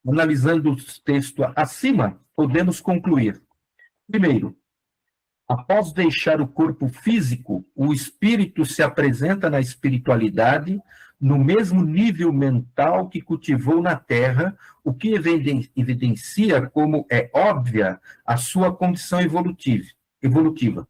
Analisando o texto acima, podemos concluir. Primeiro, após deixar o corpo físico, o espírito se apresenta na espiritualidade no mesmo nível mental que cultivou na Terra, o que evidencia como é óbvia a sua condição evolutiva.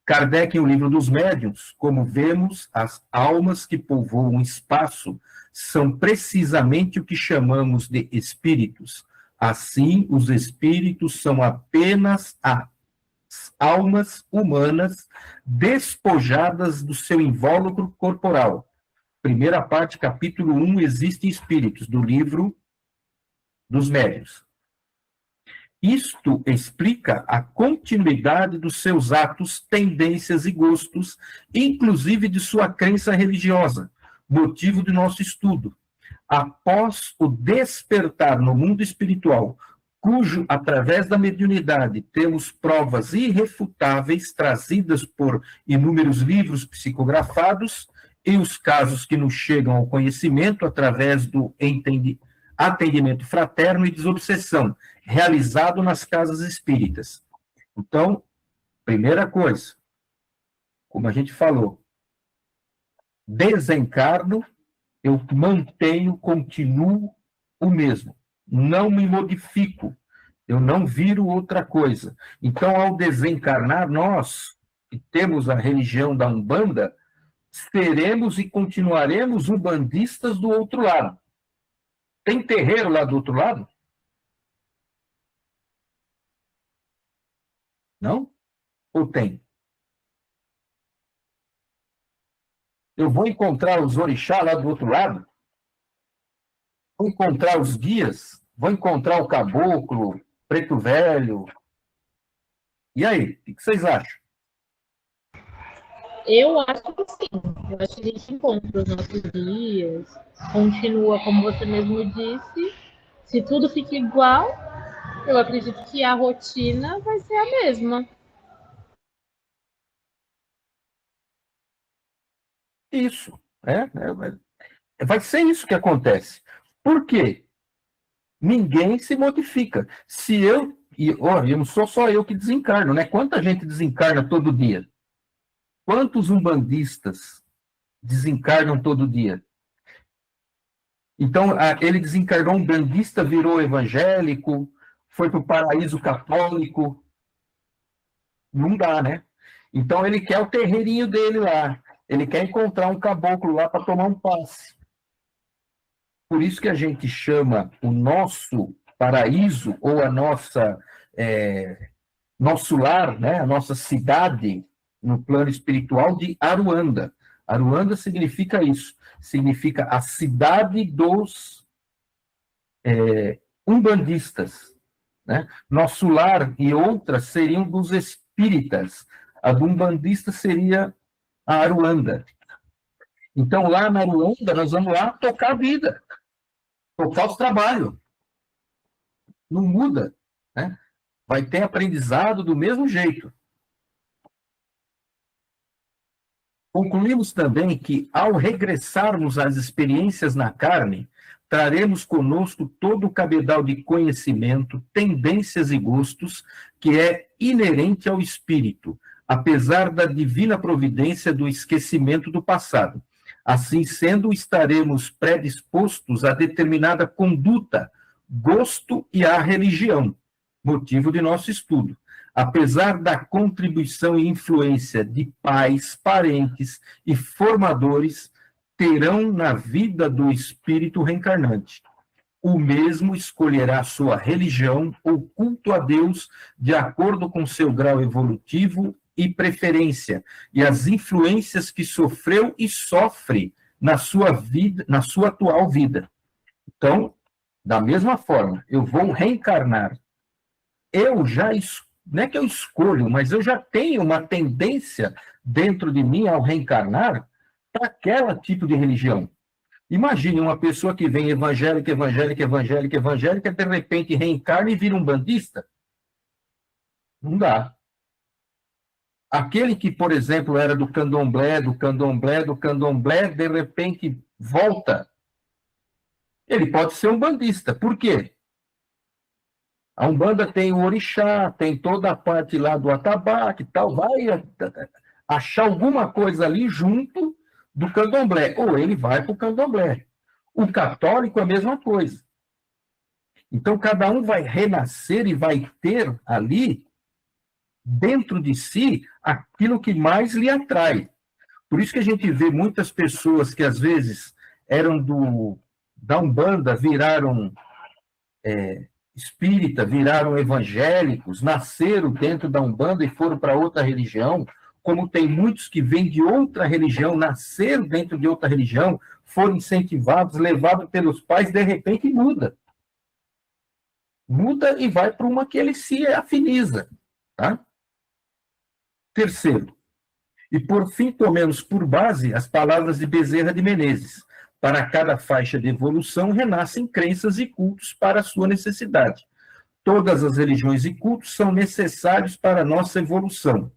Kardec, em O Livro dos Médiuns, como vemos, as almas que povoam o espaço são precisamente o que chamamos de espíritos. Assim, os espíritos são apenas as almas humanas despojadas do seu invólucro corporal. Primeira parte, capítulo 1, Existem Espíritos, do Livro dos Médiuns. Isto explica a continuidade dos seus atos, tendências e gostos, inclusive de sua crença religiosa, motivo de nosso estudo. Após o despertar no mundo espiritual, cujo, através da mediunidade, temos provas irrefutáveis trazidas por inúmeros livros psicografados, e os casos que nos chegam ao conhecimento através do atendimento fraterno e desobsessão, realizado nas casas espíritas. Então, primeira coisa, como a gente falou, desencarno, eu mantenho, continuo o mesmo, não me modifico, eu não viro outra coisa. Então, ao desencarnar, nós, que temos a religião da Umbanda, seremos e continuaremos umbandistas do outro lado. Tem terreiro lá do outro lado? Não? Ou tem? Eu vou encontrar os orixás lá do outro lado? Vou encontrar os guias? Vou encontrar o caboclo, preto velho? E aí, o que vocês acham? Eu acho que sim. Eu acho que a gente encontra os nossos guias, continua, como você mesmo disse. Se tudo fica igual, eu acredito que a rotina vai ser a mesma. Isso. Vai ser isso que acontece. Por quê? Ninguém se modifica. Se eu... eu não sou só eu que desencarno, né? Quanta gente desencarna todo dia? Quantos umbandistas desencarnam todo dia? Então, ele desencarnou, um bandista, virou evangélico, foi para o paraíso católico. Não dá, né? Então, ele quer o terreirinho dele lá. Ele quer encontrar um caboclo lá para tomar um passe. Por isso que a gente chama o nosso paraíso, ou a nossa, nosso lar, né? A nossa cidade, no plano espiritual, de Aruanda. Aruanda significa isso. Significa a cidade dos umbandistas. Né? Nosso lar e outras seriam dos espíritas. A do umbandista seria a Aruanda. Então, lá na Aruanda, nós vamos lá tocar a vida, tocar os trabalhos. Não muda. Né? Vai ter aprendizado do mesmo jeito. Concluímos também que, ao regressarmos às experiências na carne, traremos conosco todo o cabedal de conhecimento, tendências e gostos que é inerente ao espírito, apesar da divina providência do esquecimento do passado. Assim sendo, estaremos predispostos a determinada conduta, gosto e à religião, motivo de nosso estudo. Apesar da contribuição e influência de pais, parentes e formadores, terão na vida do espírito reencarnante. O mesmo escolherá sua religião ou culto a Deus de acordo com seu grau evolutivo e preferência, e as influências que sofreu e sofre na sua vida, na sua atual vida. Então, da mesma forma, eu vou reencarnar. Eu já não é que eu escolho, mas eu já tenho uma tendência dentro de mim ao reencarnar para aquele tipo de religião. Imagine uma pessoa que vem evangélica, de repente reencarna e vira um bandista. Não dá. Aquele que, por exemplo, era do candomblé, de repente volta. Ele pode ser um bandista. Por quê? A Umbanda tem o orixá, tem toda a parte lá do atabaque e tal, vai achar alguma coisa ali junto do candomblé, ou ele vai para o candomblé. O católico é a mesma coisa. Então, cada um vai renascer e vai ter ali, dentro de si, aquilo que mais lhe atrai. Por isso que a gente vê muitas pessoas que, às vezes, eram da Umbanda, viraram espírita, viraram evangélicos, nasceram dentro da Umbanda e foram para outra religião, como tem muitos que vêm de outra religião, nasceram dentro de outra religião, foram incentivados, levados pelos pais, de repente muda. Muda e vai para uma que ele se afiniza. Tá? Terceiro, e por fim tomemos por base as palavras de Bezerra de Menezes: para cada faixa de evolução renascem crenças e cultos para a sua necessidade. Todas as religiões e cultos são necessários para a nossa evolução,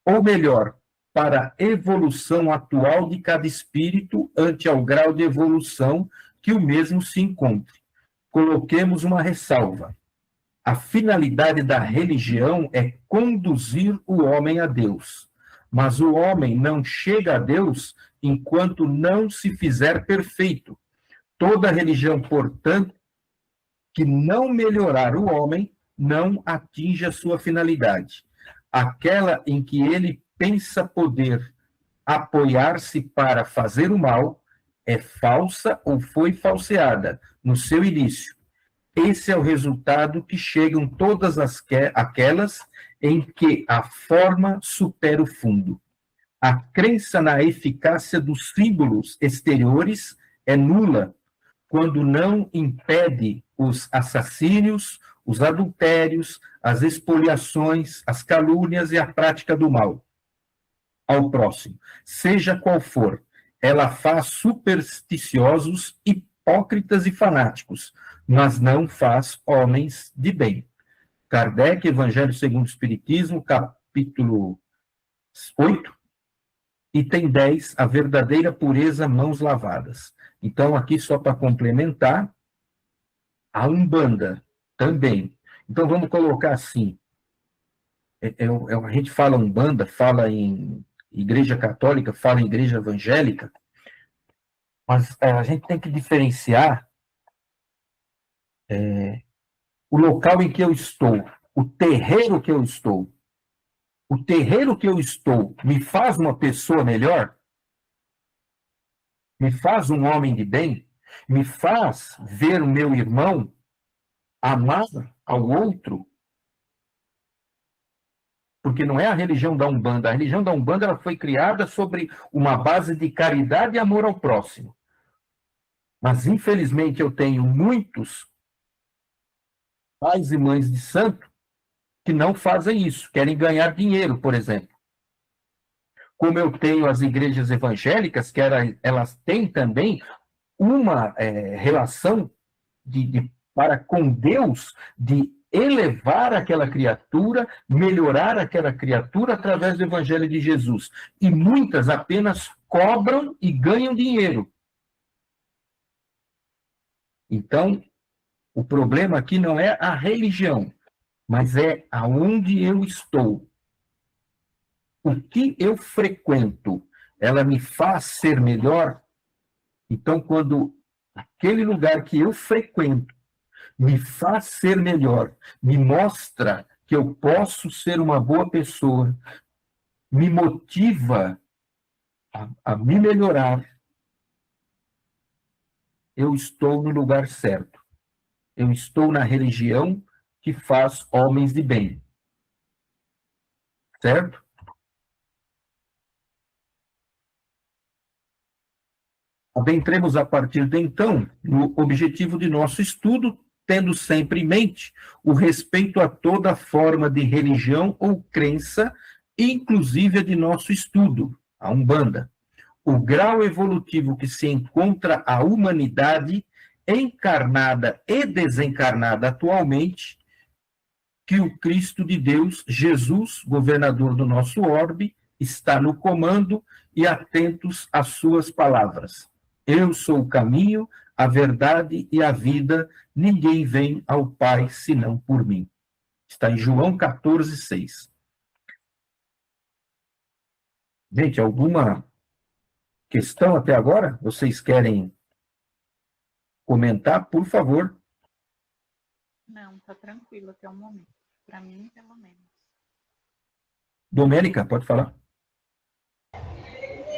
ou melhor, para a evolução atual de cada espírito ante ao grau de evolução que o mesmo se encontre. Coloquemos uma ressalva. A finalidade da religião é conduzir o homem a Deus, mas o homem não chega a Deus enquanto não se fizer perfeito. Toda religião, portanto, que não melhorar o homem, não atinge a sua finalidade. Aquela em que ele pensa poder apoiar-se para fazer o mal, é falsa ou foi falseada no seu início. Esse é o resultado que chegam todas aquelas em que a forma supera o fundo. A crença na eficácia dos símbolos exteriores é nula quando não impede os assassínios, os adultérios, as expoliações, as calúnias e a prática do mal ao próximo. Seja qual for, ela faz supersticiosos, hipócritas e fanáticos, mas não faz homens de bem. Kardec, Evangelho segundo o Espiritismo, capítulo 8, item 10, a verdadeira pureza, mãos lavadas. Então, aqui só para complementar, a Umbanda também. Então, vamos colocar assim, a gente fala Umbanda, fala em Igreja Católica, fala em Igreja Evangélica, mas a gente tem que diferenciar o local em que eu estou, o terreiro que eu estou. O terreiro que eu estou me faz uma pessoa melhor? Me faz um homem de bem? Me faz ver o meu irmão amar ao outro? Porque não é a religião da Umbanda. A religião da Umbanda ela foi criada sobre uma base de caridade e amor ao próximo. Mas, infelizmente, eu tenho muitos pais e mães de santo que não fazem isso, querem ganhar dinheiro, por exemplo. Como eu tenho as igrejas evangélicas, que elas têm também uma relação para com Deus, de elevar aquela criatura, melhorar aquela criatura através do Evangelho de Jesus. E muitas apenas cobram e ganham dinheiro. Então, o problema aqui não é a religião, mas é aonde eu estou. O que eu frequento, ela me faz ser melhor? Então, quando aquele lugar que eu frequento me faz ser melhor, me mostra que eu posso ser uma boa pessoa, me motiva a me melhorar, eu estou no lugar certo. Eu estou na religião que faz homens de bem. Certo? Adentremos a partir de então no objetivo de nosso estudo, tendo sempre em mente o respeito a toda forma de religião ou crença, inclusive a de nosso estudo, a Umbanda. O grau evolutivo que se encontra a humanidade encarnada e desencarnada atualmente, que o Cristo de Deus, Jesus, governador do nosso orbe, está no comando e atentos às suas palavras. Eu sou o caminho, a verdade e a vida, ninguém vem ao Pai senão por mim. Está em João 14:6. Gente, alguma questão até agora? Vocês querem comentar, por favor? Não, tá tranquilo até o momento. Para mim, pelo menos. Domênica, pode falar.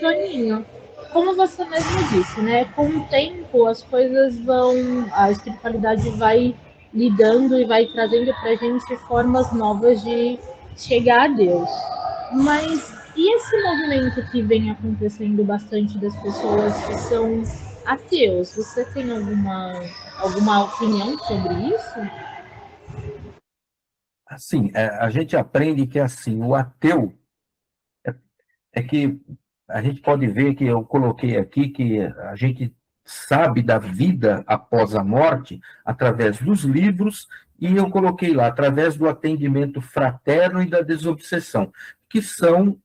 Toninho, como você mesmo disse, né? Com o tempo as coisas vão, a espiritualidade vai lidando e vai trazendo pra gente formas novas de chegar a Deus. Mas e esse movimento que vem acontecendo bastante das pessoas que são ateus? Você tem alguma opinião sobre isso? Assim, a gente aprende que assim, o ateu é que a gente pode ver que eu coloquei aqui que a gente sabe da vida após a morte através dos livros, e eu coloquei lá, através do atendimento fraterno e da desobsessão, que são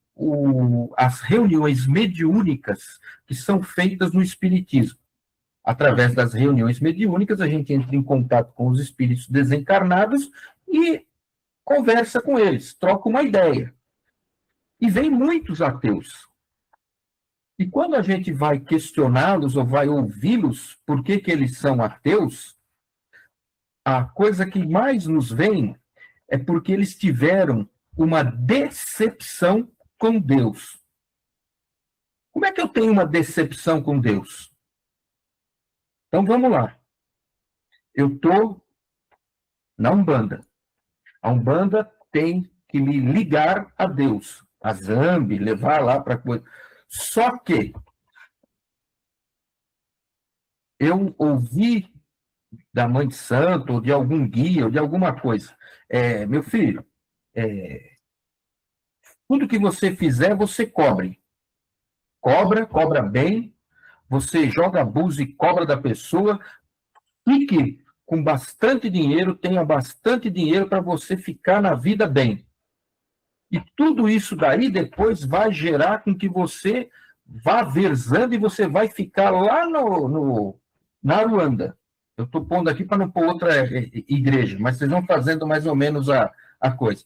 as reuniões mediúnicas que são feitas no Espiritismo. Através das reuniões mediúnicas, a gente entra em contato com os espíritos desencarnados e conversa com eles, troca uma ideia. E vem muitos ateus. E quando a gente vai questioná-los ou vai ouvi-los por que eles são ateus, a coisa que mais nos vem é porque eles tiveram uma decepção com Deus. Como é que eu tenho uma decepção com Deus? Então vamos lá. Eu estou na Umbanda. A Umbanda tem que me ligar a Deus, a Zambi, levar lá para coisa. Só que eu ouvi da Mãe de Santo, ou de algum guia, ou de alguma coisa. Meu filho, tudo que você fizer, você cobre. Cobra bem, você joga abuso e cobra da pessoa, fique com bastante dinheiro, tenha bastante dinheiro para você ficar na vida bem. E tudo isso daí depois vai gerar com que você vá versando e você vai ficar lá na Aruanda. Eu estou pondo aqui para não pôr outra igreja, mas vocês vão fazendo mais ou menos a coisa.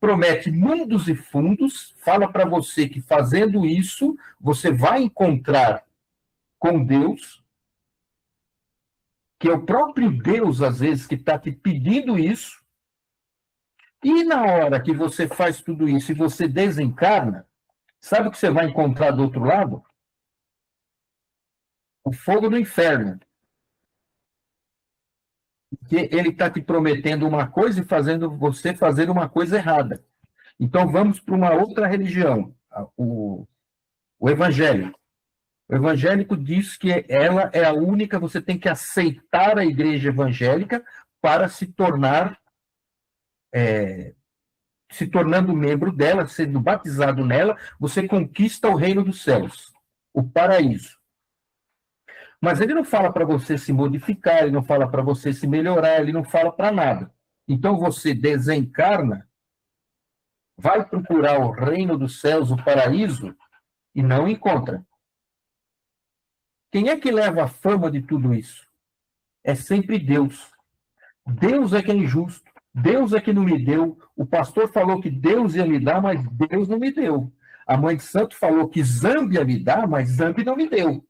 Promete mundos e fundos, fala para você que fazendo isso, você vai encontrar com Deus, que é o próprio Deus, às vezes, que está te pedindo isso. E na hora que você faz tudo isso e você desencarna, sabe o que você vai encontrar do outro lado? O fogo do inferno. Porque ele está te prometendo uma coisa e fazendo você fazer uma coisa errada. Então vamos para uma outra religião, o evangelho. O evangélico diz que ela é a única, você tem que aceitar a igreja evangélica para se tornando membro dela, sendo batizado nela, você conquista o reino dos céus, o paraíso. Mas ele não fala para você se modificar, ele não fala para você se melhorar, ele não fala para nada. Então você desencarna, vai procurar o reino dos céus, o paraíso, e não encontra. Quem é que leva a fama de tudo isso? É sempre Deus. Deus é que é injusto. Deus é que não me deu. O pastor falou que Deus ia me dar, mas Deus não me deu. A mãe de santo falou que Zambi ia me dar, mas Zambi não me deu.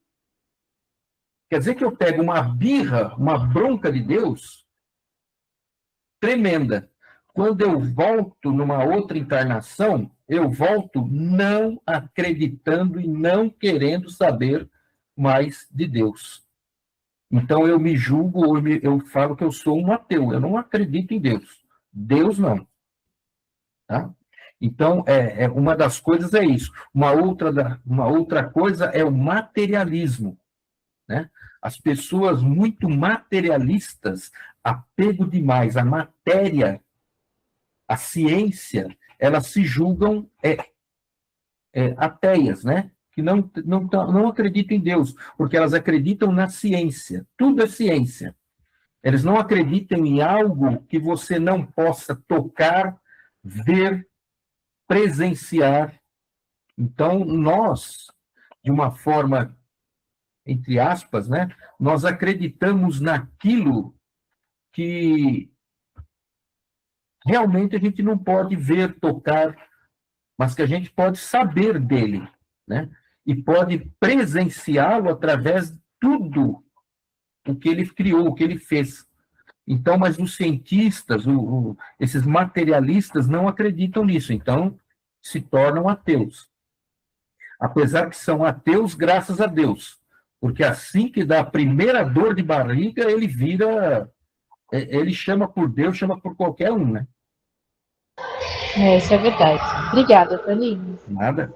Quer dizer que eu pego uma birra, uma bronca de Deus tremenda. Quando eu volto numa outra encarnação, eu volto não acreditando e não querendo saber mais de Deus. Então eu me julgo, ou eu falo que eu sou um ateu, eu não acredito em Deus. Deus não. Tá? Então, uma das coisas é isso. Uma outra coisa é o materialismo. Né? As pessoas muito materialistas, apego demais à matéria, à ciência, elas se julgam ateias, né? Que não acreditam em Deus, porque elas acreditam na ciência. Tudo é ciência. Eles não acreditam em algo que você não possa tocar, ver, presenciar. Então, nós, de uma forma entre aspas, né? Nós acreditamos naquilo que realmente a gente não pode ver, tocar, mas que a gente pode saber dele, né? E pode presenciá-lo através de tudo o que ele criou, o que ele fez. Então, mas os cientistas, esses materialistas não acreditam nisso, então se tornam ateus. Apesar que são ateus graças a Deus, porque assim que dá a primeira dor de barriga, ele vira, ele chama por Deus, chama por qualquer um, né? Isso é verdade. Obrigada, Toninho. Nada.